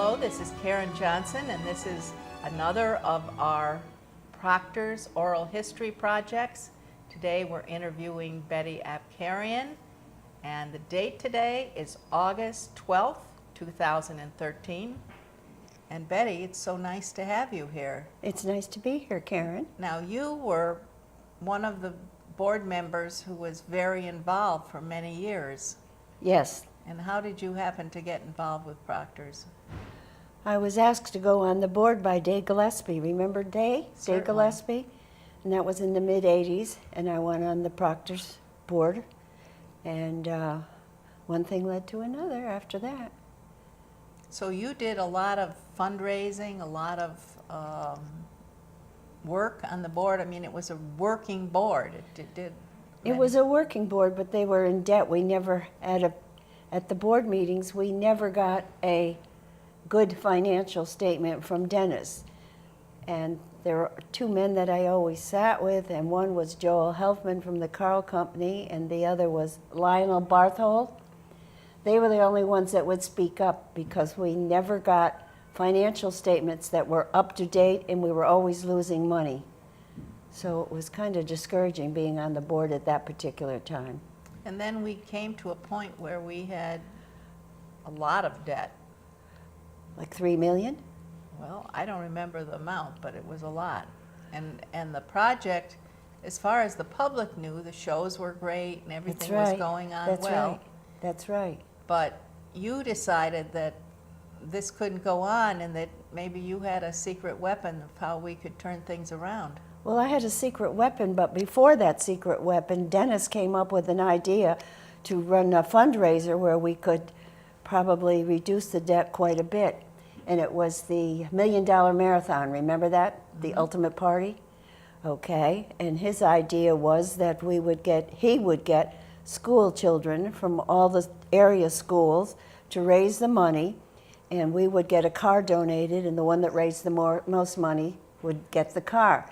Hello, this is Karen Johnson, and this is another of our Proctors Oral History projects. Today we're interviewing Betty Apkarian, and the date today is August 12th, 2013. And Betty, it's so nice to have you here. It's nice to be here, Karen. Now, you were one of the board members who was very involved for many years. Yes, And how did you happen to get involved with Proctors? I was asked to go on the board by Day Gillespie. Remember Day? Certainly. Day Gillespie? And that was in the mid-'80s, and I went on the Proctors board. And one thing led to another after that. So you did a lot of fundraising, a lot of work on the board. I mean, it was a working board. It was a working board, but they were in debt. We never, at the board meetings, we never got a good financial statement from Dennis. And there were two men that I always sat with, and one was Joel Helfman from the Carl Company, and the other was Lionel Barthold. They were the only ones that would speak up because we never got financial statements that were up to date, and we were always losing money. So it was kind of discouraging being on the board at that particular time. And then we came to a point where we had a lot of debt. Like $3 million? Well, I don't remember the amount, but it was a lot. And the project, as far as the public knew, the shows were great and everything was going on well. That's right. But you decided that this couldn't go on and that maybe you had a secret weapon of how we could turn things around. Well, I had a secret weapon, but before that secret weapon, Dennis came up with an idea to run a fundraiser where we could probably reduce the debt quite a bit. And it was the $1 Million Marathon, remember that? The ultimate party? Okay, and his idea was that he would get school children from all the area schools to raise the money, and we would get a car donated, and the one that raised the most money would get the car.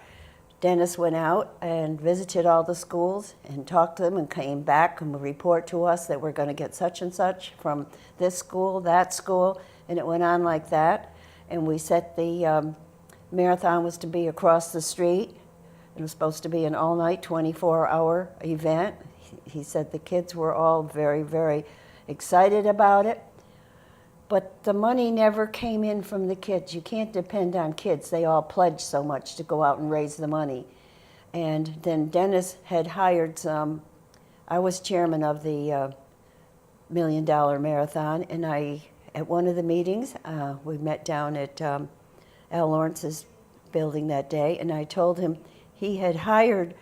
Dennis went out and visited all the schools and talked to them and came back and would report to us that we're going to get such and such from this school, that school, and it went on like that. And we set the marathon was to be across the street. It was supposed to be an all-night, 24-hour event. He said the kids were all very, very excited about it. But the money never came in from the kids. You can't depend on kids. They all pledged so much to go out and raise the money. And then Dennis had hired I was chairman of the $1 Million Marathon, and at one of the meetings, we met down at Al Lawrence's building that day, and I told him he had hired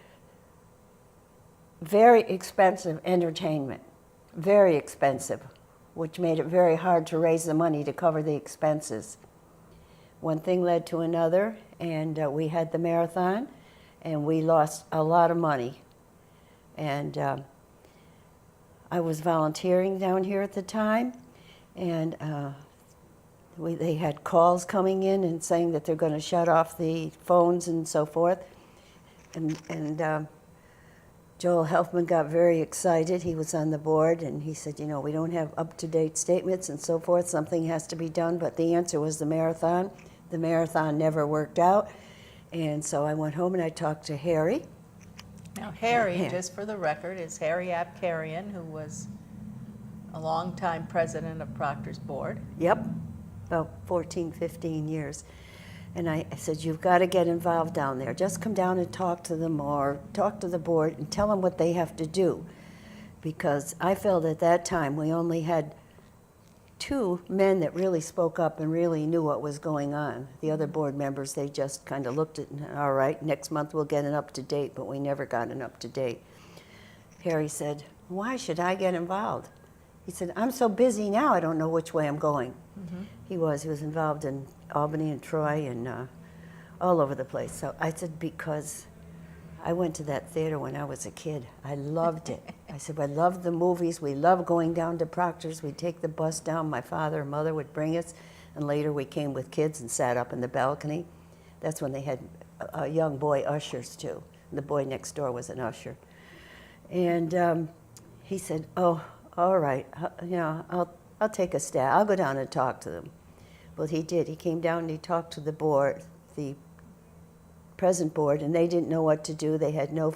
very expensive entertainment, very expensive, which made it very hard to raise the money to cover the expenses. One thing led to another, and we had the marathon, and we lost a lot of money. And I was volunteering down here at the time, and they had calls coming in and saying that they're going to shut off the phones and so forth. And Joel Helfman got very excited. He was on the board, and he said, you know, we don't have up-to-date statements and so forth. Something has to be done. But the answer was the marathon. The marathon never worked out. And so I went home and I talked to Harry. Now, Harry, just for the record, is Harry Apkarian, who was a longtime president of Proctor's board. Yep, about 14, 15 years. And I said, you've got to get involved down there. Just come down and talk to them or talk to the board and tell them what they have to do. Because I felt at that time we only had two men that really spoke up and really knew what was going on. The other board members, they just kind of looked at it, all right, next month we'll get an up-to-date, but we never got an up-to-date. Harry said, why should I get involved? He said, I'm so busy now, I don't know which way I'm going. Mm-hmm. He was involved in Albany and Troy and all over the place. So I said, because I went to that theater when I was a kid. I loved it. I said, I loved the movies. We loved going down to Proctor's. We'd take the bus down. My father and mother would bring us. And later we came with kids and sat up in the balcony. That's when they had young boy ushers, too. The boy next door was an usher. And he said, oh, all right, you know, I'll take a stab. I'll go down and talk to them. Well, he did. He came down and he talked to the board, the present board, and they didn't know what to do. They had no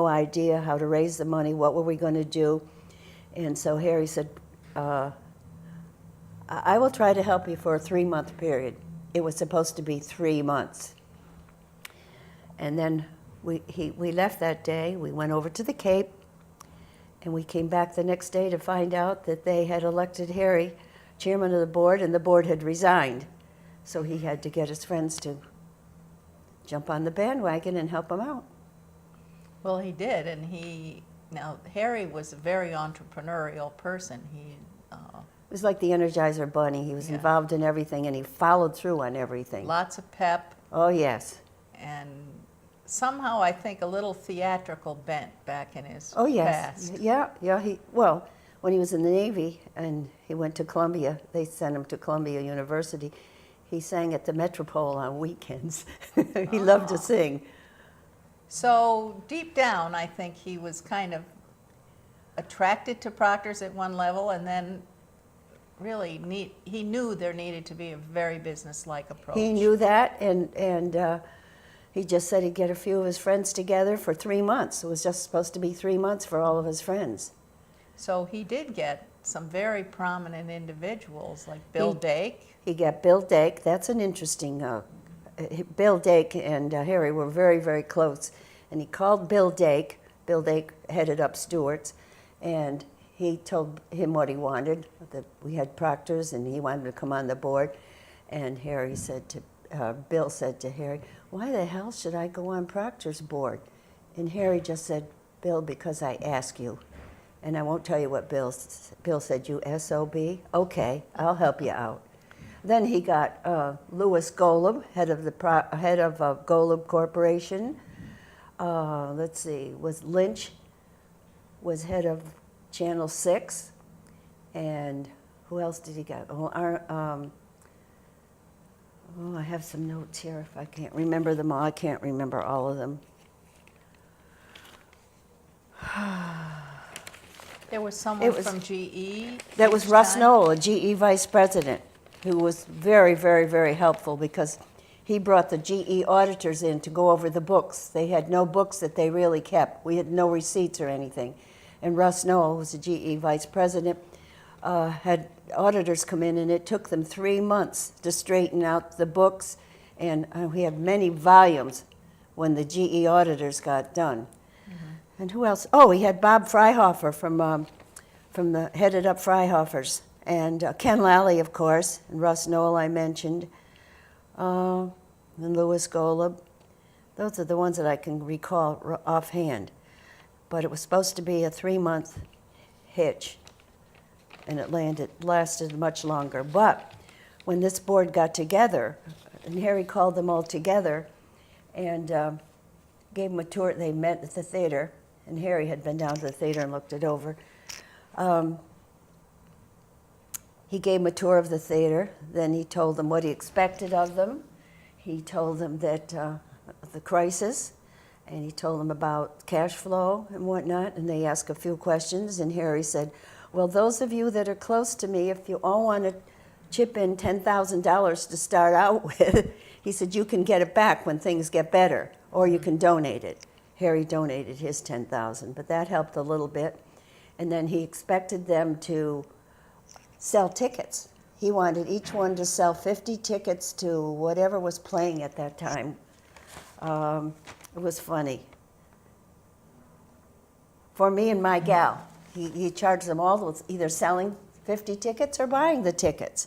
idea how to raise the money. What were we going to do? And so Harry said, I will try to help you for a 3-month period. It was supposed to be 3 months. And then we left that day. We went over to the Cape, and we came back the next day to find out that they had elected Harry chairman of the board, and the board had resigned. So he had to get his friends to jump on the bandwagon and help him out. Well, he did, and now Harry was a very entrepreneurial person. It was like the Energizer Bunny. He was involved in everything, and he followed through on everything. Lots of pep. Oh, yes. And somehow I think a little theatrical bent back in his Oh, yes. past. Yeah. Well, when he was in the Navy and he went to Columbia, they sent him to Columbia University. He sang at the Metropole on weekends. He loved to sing. So deep down, I think he was kind of attracted to Proctors at one level, and then really he knew there needed to be a very business-like approach. He knew that, and he just said he'd get a few of his friends together for 3 months. It was just supposed to be 3 months for all of his friends. So he did get some very prominent individuals like Bill Dake. He got Bill Dake. That's an interesting. Bill Dake and Harry were very, very close, and he called Bill Dake. Bill Dake headed up Stewart's, and he told him what he wanted. That we had Proctors, and he wanted to come on the board. And Harry said to Bill said to Harry, "Why the hell should I go on Proctor's board?" And Harry just said, "Bill, because I ask you." And I won't tell you what Bill said. You SOB? Okay, I'll help you out. Then he got Louis Golub, head of Golub Corporation. Let's see, was Lynch was head of Channel 6, and who else did he get? I have some notes here. If I can't remember them all, I can't remember all of them. There was someone from GE. That was Russ Knoll, a GE vice president, who was very, very, very helpful because he brought the GE auditors in to go over the books. They had no books that they really kept. We had no receipts or anything. And Russ Knoll, who was the GE vice president, had auditors come in, and it took them 3 months to straighten out the books. And we had many volumes when the GE auditors got done. And who else? Oh, he had Bob Freihofer from the headed up Freihofer's, and Ken Lally, of course, and Russ Knoll I mentioned, and Louis Golub. Those are the ones that I can recall offhand. But it was supposed to be a 3-month hitch, and it lasted much longer. But when this board got together, and Harry called them all together, and gave them a tour. They met at the theater. And Harry had been down to the theater and looked it over. He gave them a tour of the theater. Then he told them what he expected of them. He told them that the crisis, and he told them about cash flow and whatnot. And they asked a few questions, and Harry said, "Well, those of you that are close to me, if you all want to chip in $10,000 to start out with," he said, "you can get it back when things get better, or you can donate it." Harry donated his $10,000, but that helped a little bit. And then he expected them to sell tickets. He wanted each one to sell 50 tickets to whatever was playing at that time. It was funny. For me and my gal, he charged them all with either selling 50 tickets or buying the tickets.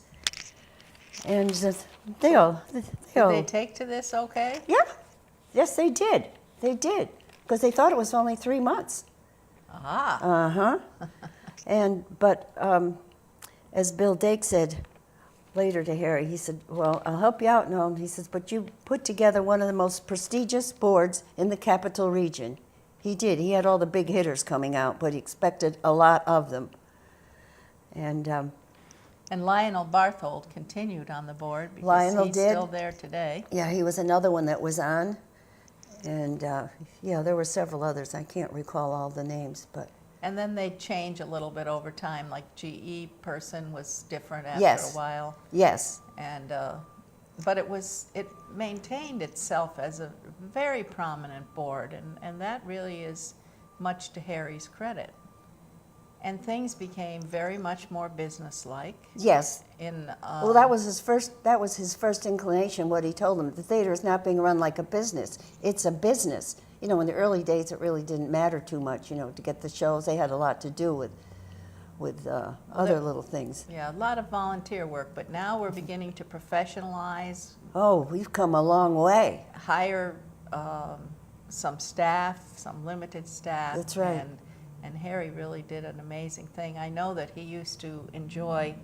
And Did they take to this okay? Yeah. Yes, they did. They did, because they thought it was only 3 months. Ah. But as Bill Dake said later to Harry, he said, "Well, I'll help you out." No, he says, "But you put together one of the most prestigious boards in the capital region." He did. He had all the big hitters coming out, but he expected a lot of them. And Lionel Barthold continued on the board because Lionel he's did. still there today. Yeah, he was another one that was on. And there were several others. I can't recall all the names, but. And then they change a little bit over time, like GE person was different after Yes. a while. Yes. And, but it maintained itself as a very prominent board, and that really is much to Harry's credit. And things became very much more businesslike. Yes. In Well, that was his first inclination, what he told them. The theater is not being run like a business. It's a business. You know, in the early days, it really didn't matter too much, you know, to get the shows. They had a lot to do with other little things. Yeah, a lot of volunteer work, but now we're beginning to professionalize, Oh, we've come a long way. hire some staff, some limited staff. That's right. And Harry really did an amazing thing. I know that he used to enjoy,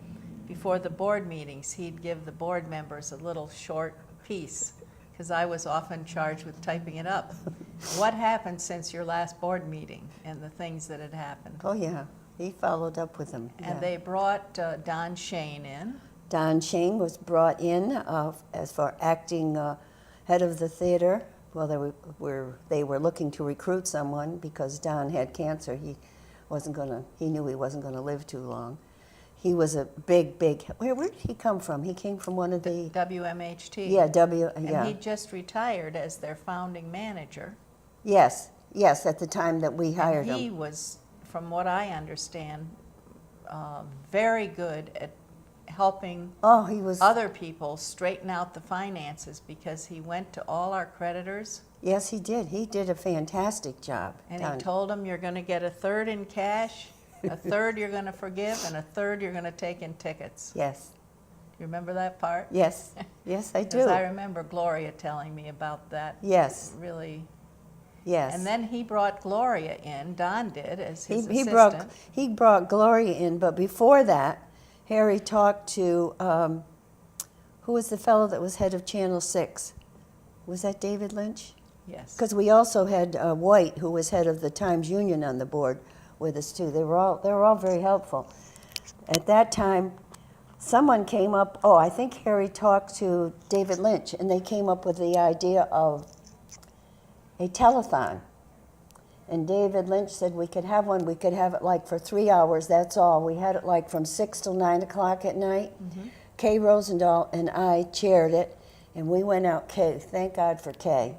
before the board meetings, he'd give the board members a little short piece, because I was often charged with typing it up. What happened since your last board meeting, and the things that had happened. Oh, yeah. He followed up with them. And yeah. they brought Don Shane in. Don Shane was brought in as for acting head of the theater. Well, they were looking to recruit someone because Don had cancer. He knew he wasn't gonna live too long. He was a big. Where did he come from? He came from one of the WMHT. Yeah, And he just retired as their founding manager. Yes, at the time that we hired He him. was, from what I understand, very good at helping Oh, he was. other people straighten out the finances, because he went to all our creditors Yes, he did. He did a fantastic job. and Don. he told them, you're going to get a third in cash, a third you're going to forgive, and a third you're going to take in tickets. Yes, Do you remember that part? yes, I do. Because I remember Gloria telling me about that. Yes, Really. yes. And then he brought Gloria in, Don did, as his He assistant. brought Gloria in, but before that, Harry talked to who was the fellow that was head of Channel 6? Was that David Lynch? Yes. Because we also had White, who was head of the Times Union, on the board with us too. They were all very helpful. At that time, someone came up. Oh, I think Harry talked to David Lynch, and they came up with the idea of a telethon. And David Lynch said we could have one. We could have it like for 3 hours. That's all. We had it like from 6 till 9 o'clock at night. Mm-hmm. Kay Rosendahl and I chaired it, and we went out. Kay, thank God for Kay.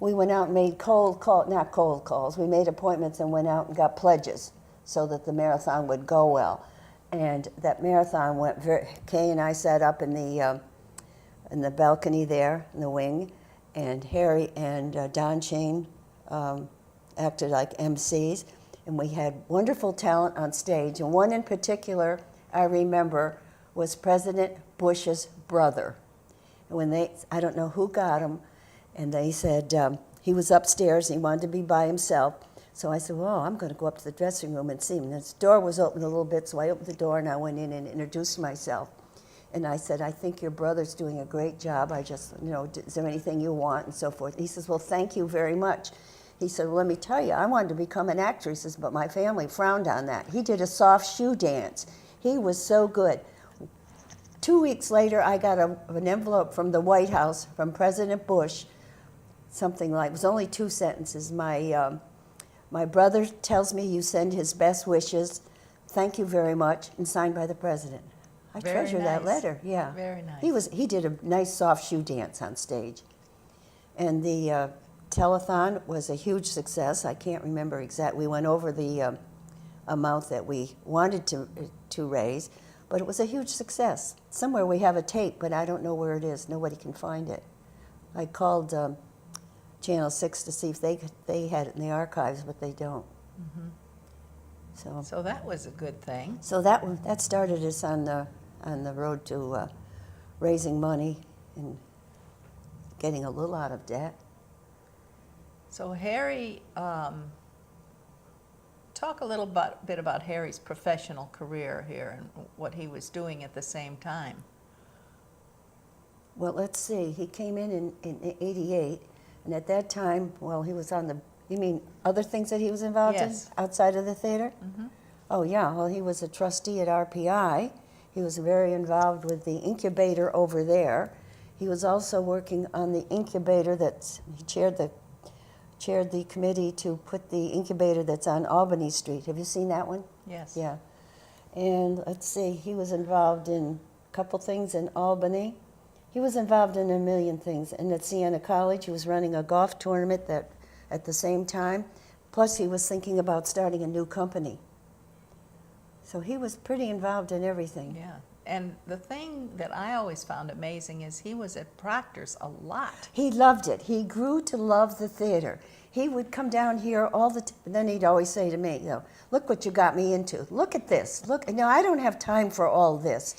We went out and made not cold calls. We made appointments and went out and got pledges so that the marathon would go well. And that marathon went very. Kay and I sat up in the balcony there in the wing, and Harry and Don Shane acted like MCs, and we had wonderful talent on stage. And one in particular I remember was President Bush's brother. And when I don't know who got him, and they said he was upstairs and he wanted to be by himself. So I said, well, I'm going to go up to the dressing room and see him. And his door was open a little bit, so I opened the door and I went in and introduced myself. And I said, I think your brother's doing a great job. I just, is there anything you want, and so forth. And he says, well, thank you very much. He said, well, let me tell you, I wanted to become an actor. He says, but my family frowned on that. He did a soft shoe dance. He was so good. 2 weeks later, I got an envelope from the White House from President Bush, something like, it was only 2 sentences. My brother tells me you send his best wishes. Thank you very much, and signed by the president. I Very treasure that nice. letter. Yeah, Very nice. He did a nice soft shoe dance on stage, and the telethon was a huge success. I can't remember exactly. We went over the amount that we wanted to raise, but it was a huge success. Somewhere we have a tape, but I don't know where it is. Nobody can find it. I called Channel 6 to see if they had it in the archives, but they don't. Mm-hmm. So that was a good thing. So that started us on the road to raising money and getting a little out of debt. So Harry, talk a little bit about Harry's professional career here and what he was doing at the same time. Well, let's see. He came in 88, and at that time, well, he was on the. You mean other things that he was involved Yes. in outside of the theater? Mm-hmm. Oh yeah. Well, he was a trustee at RPI. He was very involved with the incubator over there. He was also working on the incubator he chaired the chaired the committee to put the incubator that's on Albany Street. Have you seen that one? Yes. Yeah. And let's see, he was involved in a couple things in Albany. He was involved in a million things. And at Siena College, he was running a golf tournament that at the same time. Plus, he was thinking about starting a new company. So he was pretty involved in everything. Yeah. And the thing that I always found amazing is he was at Proctors a lot. He loved it. He grew to love the theater. He would come down here all the time. Then he'd always say to me, look what you got me into. Look at this. Look, I don't have time for all this.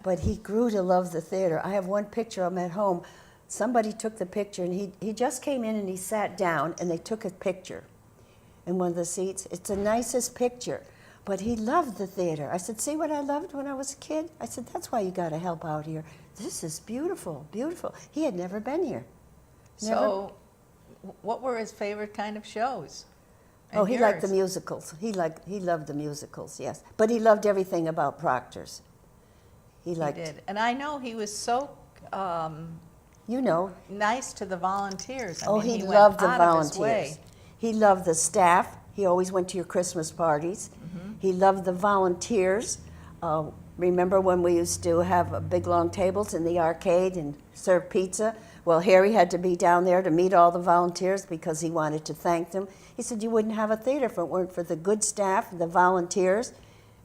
But he grew to love the theater. I have one picture of him at home. Somebody took the picture, and he just came in and he sat down, and they took a picture in one of the seats. It's the nicest picture. But he loved the theater. I said, see what I loved when I was a kid? I said, that's why you got to help out here. This is beautiful, beautiful. He had never been here. So what were his favorite kind of shows? And Oh, he liked the yours? musicals. He loved the musicals, yes. But he loved everything about Proctors. He He did. And I know he was so you know, nice to the volunteers. I oh, mean, he went loved the out of his way. volunteers. He loved the staff. He always went to your Christmas parties. Mm-hmm. He loved the volunteers. Remember when we used to have big long tables in the arcade and serve pizza? Well, Harry had to be down there to meet all the volunteers because he wanted to thank them. He said you wouldn't have a theater if it weren't for the good staff, the volunteers,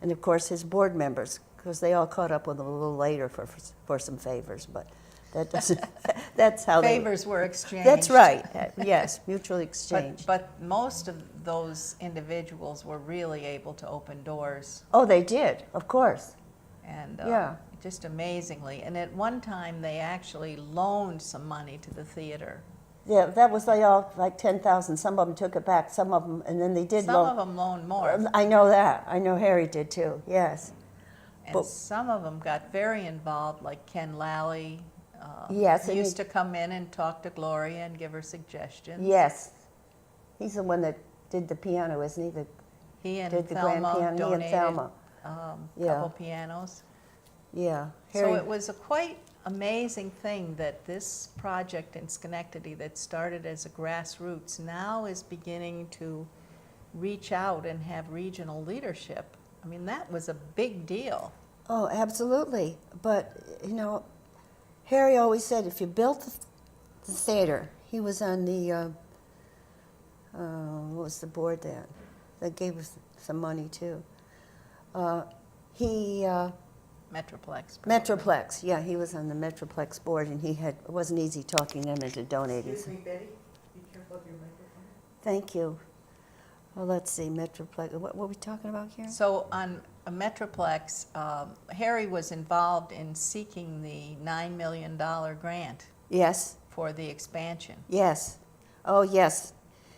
and of course his board members, because they all caught up with him a little later for some favors, but that doesn't, that's how Favors were exchanged. That's right, yes, mutual exchange. But most of those individuals were really able to open doors. Oh, they did, of course. And Yeah. just amazingly. And at one time, they actually loaned some money to the theater. Yeah, that was like 10,000. Some of them took it back, some of them, and then they did Some loan. of them loaned more. I know that. I know Harry did too, yes. And but- some of them got very involved, like Ken Lally. Yes, and used to come in and talk to Gloria and give her suggestions. Yes. He's the one that did the piano, isn't he? He and Did the grand Thelma piano, he and donated Thelma. a Yeah. couple pianos. Yeah. So it was a quite amazing thing that this project in Schenectady that started as a grassroots now is beginning to reach out and have regional leadership. I mean, that was a big deal. Oh, absolutely. But, Harry always said if you built the theater, he was on the, what was the board then? That gave us some money too. Metroplex. Metroplex, yeah, he was on the Metroplex board, and it wasn't easy talking them into donating. Excuse me, Betty, be careful of your microphone. Thank you. Well, let's see, Metroplex, what were we talking about here? So on a Metroplex, Harry was involved in seeking the $9 million grant Yes, for the expansion. yes. Oh, yes.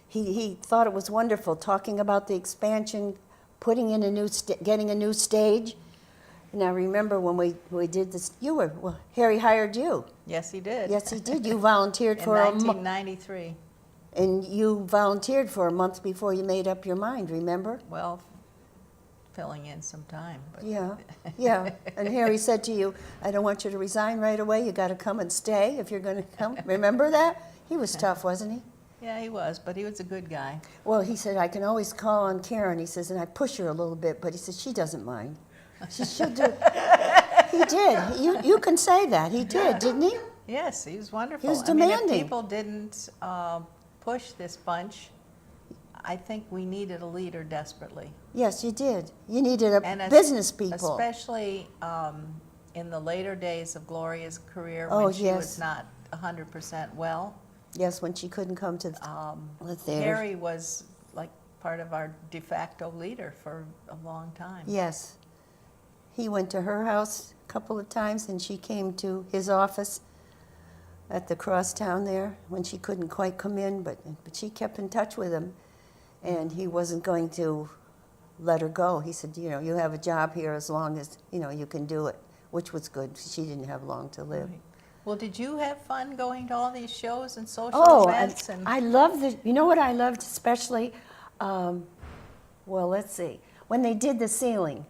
He thought it was wonderful, talking about the expansion, putting in getting a new stage. Now, remember when we did this, Harry hired you. Yes, he did. Yes, he did. You volunteered In for a month. 1993. And you volunteered for a month before you made up your mind, remember? Well, filling in some time. But Yeah, yeah. And Harry said to you, I don't want you to resign right away. You got to come and stay if you're going to come. Remember that? He was tough, wasn't he? Yeah, he was, but he was a good guy. Well, he said, I can always call on Karen. He says, and I push her a little bit, but he said, she doesn't mind. She'll do. He did. You can say that. He did, didn't he? Yes, he was wonderful. He was I mean, demanding. if people didn't push this bunch, I think we needed a leader desperately. Yes, you did. You needed And business people. Especially in the later days of Gloria's career Oh, when she yes. was not 100% well. Yes, when she couldn't come to the theater. Harry was like part of our de facto leader for a long time. Yes. He went to her house a couple of times, and she came to his office at the crosstown there when she couldn't quite come in, but she kept in touch with him, and he wasn't going to let her go. He said, you have a job here as long as, you can do it, which was good. She didn't have long to live. Right. Well, did you have fun going to all these shows and social Oh, events? I love you know what I loved especially? Well, let's see. When they did the ceiling.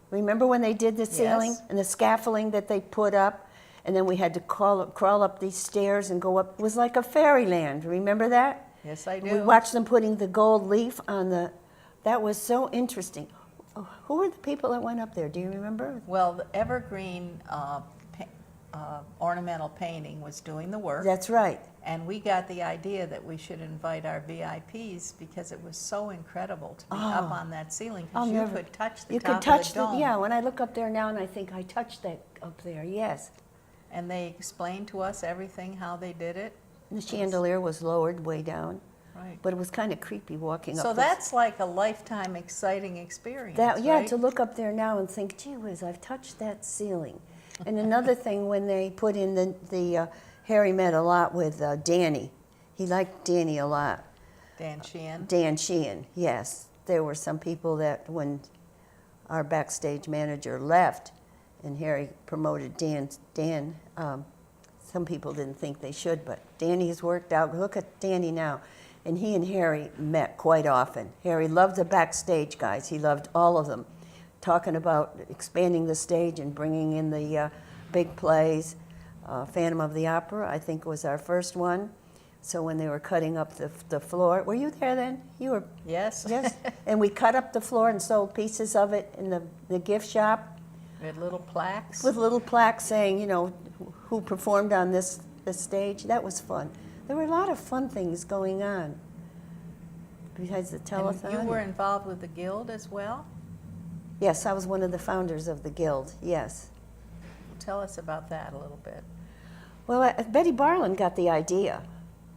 Remember when they did the ceiling? Yes. And the scaffolding that they put up? And then we had to crawl up these stairs and go up. It was like a fairyland. Remember that? Yes, I And we do. watched them putting the gold leaf on the, that was so interesting. Who were the people that went up there? Do you remember? Well, the evergreen ornamental painting was doing the work. That's right. And we got the idea that we should invite our VIPs because it was so incredible to be up on that ceiling I'll because you never- could touch the You top could touch of the dome. yeah, when I look up there now and I think I touched that up there, yes. And they explained to us everything, how they did it. And the chandelier was lowered way down, Right. but it was kind of creepy walking up. So those- that's like a lifetime exciting experience, That, yeah, right? to look up there now and think, gee whiz, I've touched that ceiling. And another thing, when they put in the Harry met a lot with Danny. He liked Danny a lot. Dan Sheehan. Dan Sheehan, yes. There were some people that when our backstage manager left and Harry promoted Dan, some people didn't think they should, but Danny's worked out. Look at Danny now. And he and Harry met quite often. Harry loved the backstage guys. He loved all of them. Talking about expanding the stage and bringing in the big plays. Phantom of the Opera, I think, was our first one. So when they were cutting up the floor, were you there then? You were. Yes. Yes. And we cut up the floor and sold pieces of it in the gift shop We had little plaques. with little plaques saying, you know, who performed on this stage. That was fun. There were a lot of fun things going on besides the And telethon. you were involved with the Guild as well? Yes, I was one of the founders of the Guild, yes. Tell us about that a little bit. Well, Betty Barlin got the idea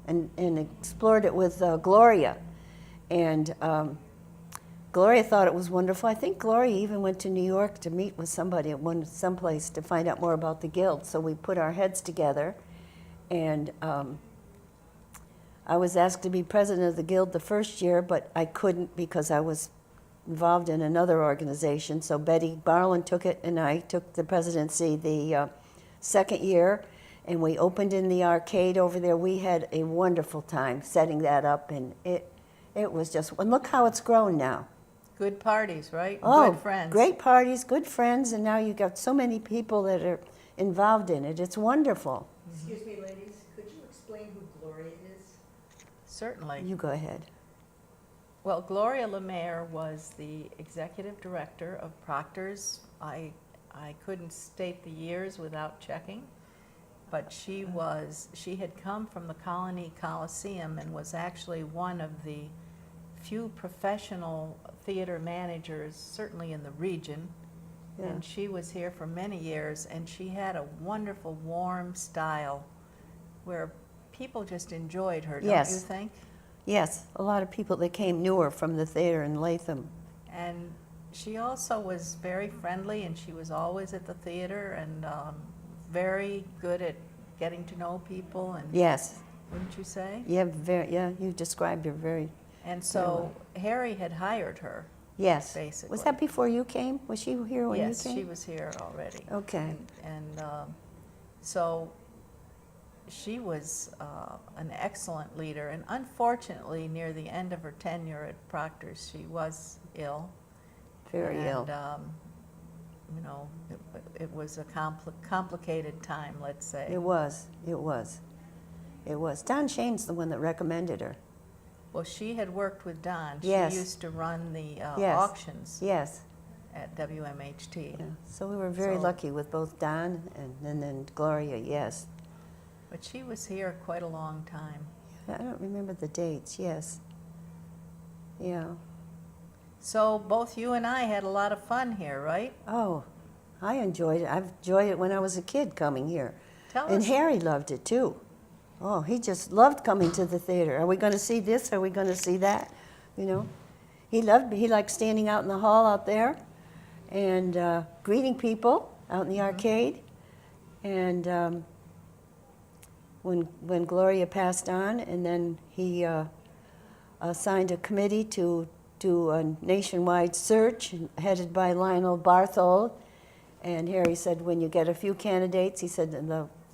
and explored it with Gloria. And Gloria thought it was wonderful. I think Gloria even went to New York to meet with somebody at someplace to find out more about the Guild. So we put our heads together, and I was asked to be president of the Guild the first year, but I couldn't because I was involved in another organization. So Betty Barlin took it, and I took the presidency the second year. And we opened in the arcade over there. We had a wonderful time setting that up, and it was just, and look how it's grown now. Good parties, right? Oh, Good friends. great parties, good friends, and now you got so many people that are involved in it. It's wonderful. Excuse me, ladies, could you explain who Gloria is? Certainly. You go ahead. Well, Gloria LeMaire was the executive director of Proctors. I couldn't state the years without checking, but she had come from the Colony Coliseum and was actually one of the few professional theater managers, certainly in the region. Yeah. And she was here for many years, and she had a wonderful, warm style where people just enjoyed her, don't Yes. you think? Yes, a lot of people that came knew her from the theater in Latham. And she also was very friendly, and she was always at the theater, and very good at getting to know people, and Yes, wouldn't you say? yeah, you described her very, And so Harry had hired her, yes. basically. Was that before you came? Was she here when Yes, you came? she was here already. Okay. And so she was an excellent leader, and unfortunately, near the end of her tenure at Proctors, she was ill. Very ill. And, you know, it was a complicated time, let's say. It was. Don Shane's the one that recommended her. Well, she had worked with Don. Yes. She used to run the Yes. auctions Yes. at WMHT. Yeah. So we were very So- lucky with both Don and then Gloria, yes. But she was here quite a long time. I don't remember the dates, yes. Yeah. So both you and I had a lot of fun here, right? Oh, I enjoyed it. I've enjoyed it when I was a kid coming here. Tell And us. Harry loved it too. Oh, he just loved coming to the theater. Are we going to see this? Are we going to see that? You know, he liked standing out in the hall out there and greeting people out in the arcade. And when Gloria passed on, and then he assigned a committee to do a nationwide search headed by Lionel Barthold. And Harry said, when you get a few candidates, he said,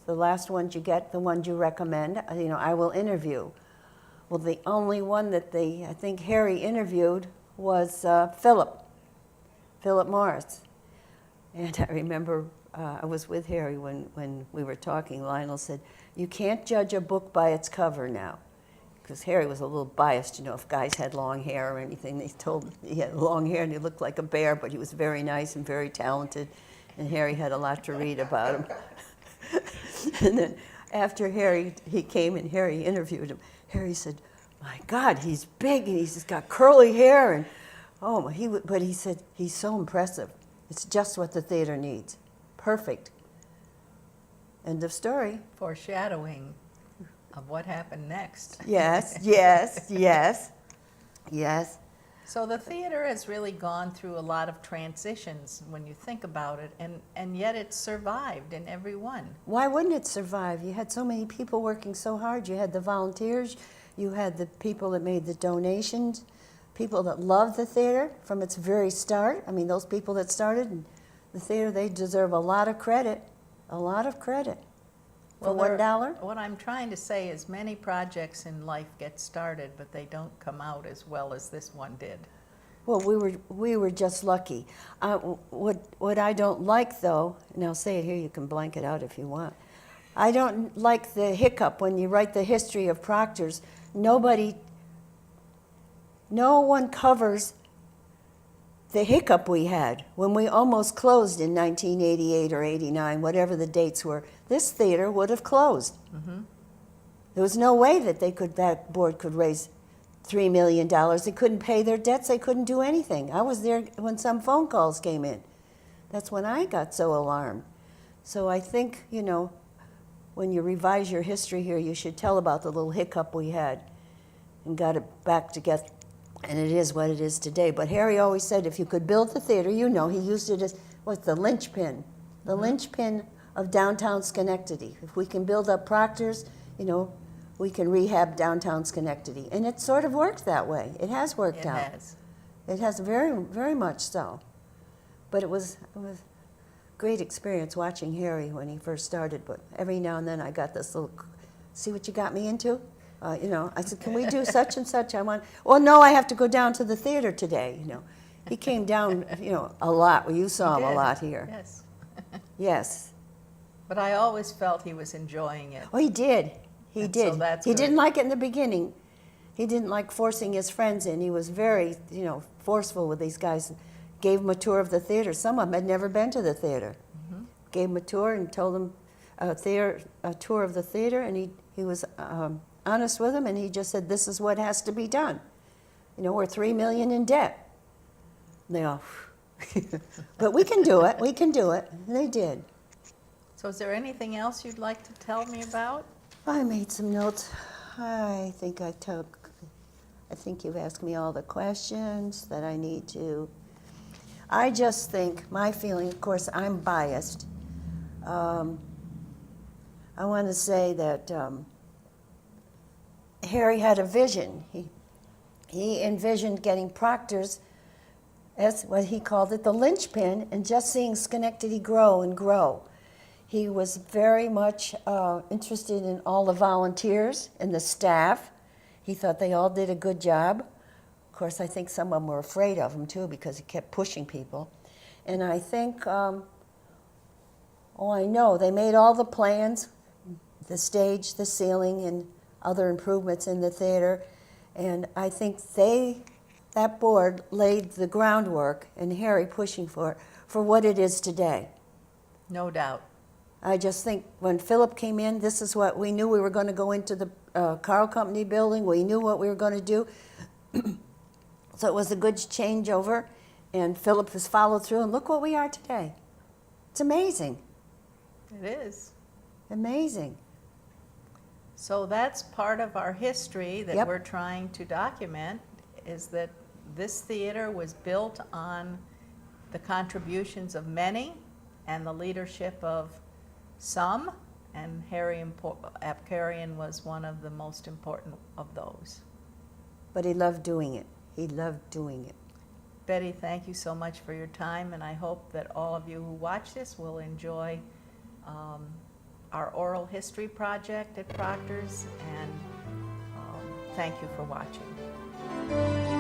the last ones you get, the ones you recommend, I will interview. Well, the only one that I think Harry interviewed was Philip Morris. And I remember I was with Harry when we were talking. Lionel said, you can't judge a book by its cover now. because Harry was a little biased, you know, if guys had long hair or anything. They told him he had long hair and he looked like a bear, but he was very nice and very talented, and Harry had a lot to read about him. And then after he came and Harry interviewed him, Harry said, "My God, he's big and he's got curly hair, and but he said, he's so impressive. It's just what the theater needs. Perfect." End of story. Foreshadowing of what happened next. Yes, yes, yes, yes. So the theater has really gone through a lot of transitions when you think about it, and yet it's survived in every one. Why wouldn't it survive? You had so many people working so hard. You had the volunteers, you had the people that made the donations, people that loved the theater from its very start. I mean, those people that started the theater, they deserve a lot of credit, a lot of credit. For $1? What I'm trying to say is many projects in life get started, but they don't come out as well as this one did. Well, we were just lucky. What I don't like, though, and I'll say it here, you can blank it out if you want. I don't like the hiccup when you write the history of Proctors. No one covers the hiccup we had when we almost closed in 1988 or 89, whatever the dates were. This theater would have closed. Mm-hmm. There was no way that board could raise $3 million. They couldn't pay their debts. They couldn't do anything. I was there when some phone calls came in. That's when I got so alarmed. So I think, you know, when you revise your history here, you should tell about the little hiccup we had and got it back together. And it is what it is today. But Harry always said if you could build the theater, you know, he used it as, the linchpin? The linchpin of downtown Schenectady. If we can build up Proctors, you know, we can rehab downtown Schenectady. And it sort of worked that way. It has worked out. It has. It has very, very much so. But it was a great experience watching Harry when he first started. But every now and then I got this little, see what you got me into? You know, I said, can we do such and such? Well, no, I have to go down to the theater today, you know. He came down, you know, a lot. Well, you saw him a lot here. Yes. Yes. But I always felt he was enjoying it. Oh, he did. He And did. so that's He good. didn't like it in the beginning. He didn't like forcing his friends in. He was very, you know, forceful with these guys. Gave them a tour of the theater. Some of them had never been to the theater. Mm-hmm. Gave them a tour and told them a tour of the theater, and he was honest with them, and he just said, this is what has to be done. You know, we're $3 million in debt. And they all, but we can do it. We can do it. And they did. So is there anything else you'd like to tell me about? I made some notes. I think you've asked me all the questions that I need to. I just think, my feeling, of course, I'm biased. I want to say that Harry had a vision. He envisioned getting Proctors, as what he called it, the linchpin, and just seeing Schenectady grow and grow. He was very much interested in all the volunteers and the staff. He thought they all did a good job. Of course, I think some of them were afraid of him, too, because he kept pushing people. And I think, I know, they made all the plans, the stage, the ceiling, and other improvements in the theater. And I think that board laid the groundwork, and Harry pushing for what it is today. No doubt. I just think when Philip came in, this is what we knew. We were going to go into the Carl Company building. We knew what we were going to do. So it was a good changeover, and Philip has followed through, and look what we are today. It's amazing. It is. Amazing. So that's part of our history that Yep. we're trying to document, is that this theater was built on the contributions of many and the leadership of some, and Harry Apkarian was one of the most important of those. But he loved doing it. He loved doing it. Betty, thank you so much for your time, and I hope that all of you who watch this will enjoy our oral history project at Proctors, and thank you for watching.